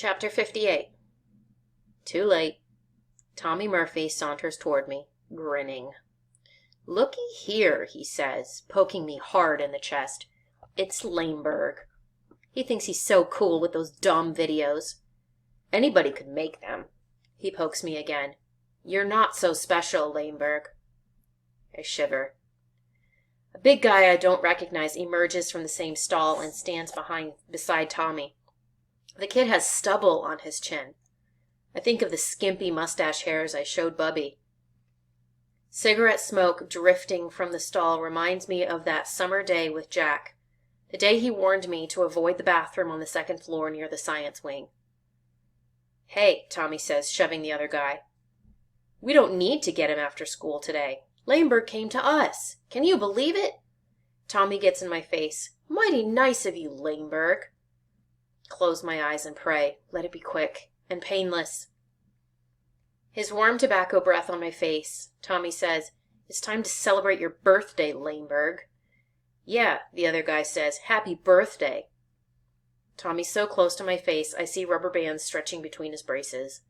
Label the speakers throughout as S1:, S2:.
S1: Chapter 58. Too late. Tommy Murphy saunters toward me, grinning. "Looky here," he says, poking me hard in the chest. "It's Lamberg. He thinks he's so cool with those dumb videos. Anybody could make them." He pokes me again. "You're not so special, Lamberg." I shiver. A big guy I don't recognize emerges from the same stall and stands beside Tommy. The kid has stubble on his chin. I think of the skimpy mustache hairs I showed Bubby. Cigarette smoke drifting from the stall reminds me of that summer day with Jack, the day he warned me to avoid the bathroom on the second floor near the science wing. "Hey," Tommy says, shoving the other guy. "We don't need to get him after school today. Lamberg came to us. Can you believe it?" Tommy gets in my face. "Mighty nice of you, Lamberg." Close my eyes and pray. Let it be quick and painless. His warm tobacco breath on my face. Tommy says, "It's time to celebrate your birthday, Lamberg." "Yeah," the other guy says. "Happy birthday." Tommy's so close to my face, I see rubber bands stretching between his braces.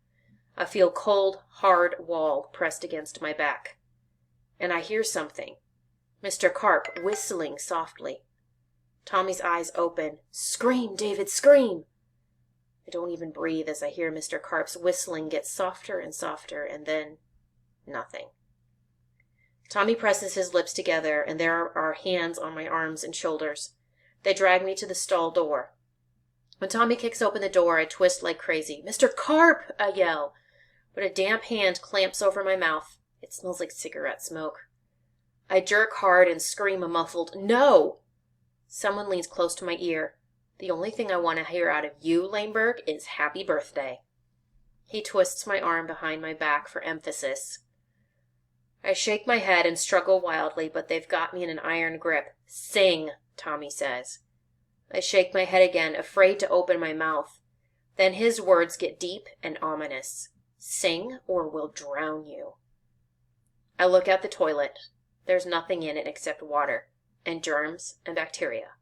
S1: I feel cold, hard wall pressed against my back. And I hear something. Mr. Karp whistling softly. Tommy's eyes open. "Scream, David, scream!" I don't even breathe as I hear Mr. Karp's whistling get softer and softer, and then nothing. Tommy presses his lips together, and there are hands on my arms and shoulders. They drag me to the stall door. When Tommy kicks open the door, I twist like crazy. "Mr. Karp!" I yell, but a damp hand clamps over my mouth. It smells like cigarette smoke. I jerk hard and scream a muffled, "No!" Someone leans close to my ear. "The only thing I want to hear out of you, Lamberg, is happy birthday." He twists my arm behind my back for emphasis. I shake my head and struggle wildly, but they've got me in an iron grip. "Sing," Tommy says. I shake my head again, afraid to open my mouth. Then his words get deep and ominous. "Sing or we'll drown you." I look at the toilet. There's nothing in it except water, and germs, and bacteria.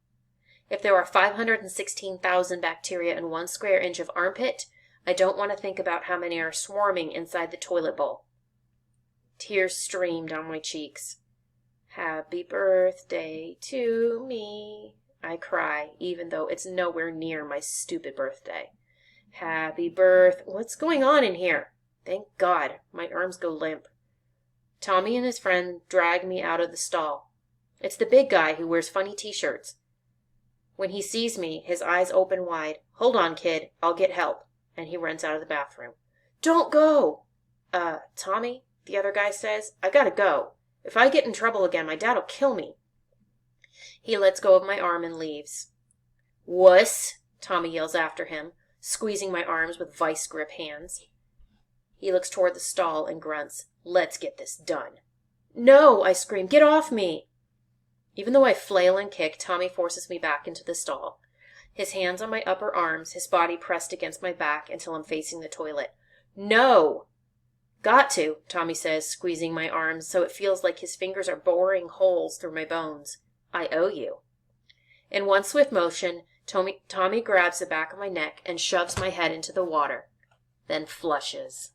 S1: If there are 516,000 bacteria in 1 square inch of armpit, I don't want to think about how many are swarming inside the toilet bowl. Tears stream down my cheeks. "Happy birthday to me," I cry, even though it's nowhere near my stupid birthday. What's going on in here? Thank God, my arms go limp. Tommy and his friend drag me out of the stall. It's the big guy who wears funny t-shirts. When he sees me, his eyes open wide. "Hold on, kid, I'll get help," and he runs out of the bathroom. "Don't go!" Tommy," the other guy says, "I gotta go. If I get in trouble again, my dad'll kill me." He lets go of my arm and leaves. "Wuss!" Tommy yells after him, squeezing my arms with vice grip hands. He looks toward the stall and grunts, "Let's get this done." "No!" I scream. "Get off me!" Even though I flail and kick, Tommy forces me back into the stall. His hands on my upper arms, his body pressed against my back until I'm facing the toilet. "No!" "Got to," Tommy says, squeezing my arms so it feels like his fingers are boring holes through my bones. "I owe you." In one swift motion, Tommy grabs the back of my neck and shoves my head into the water, then flushes.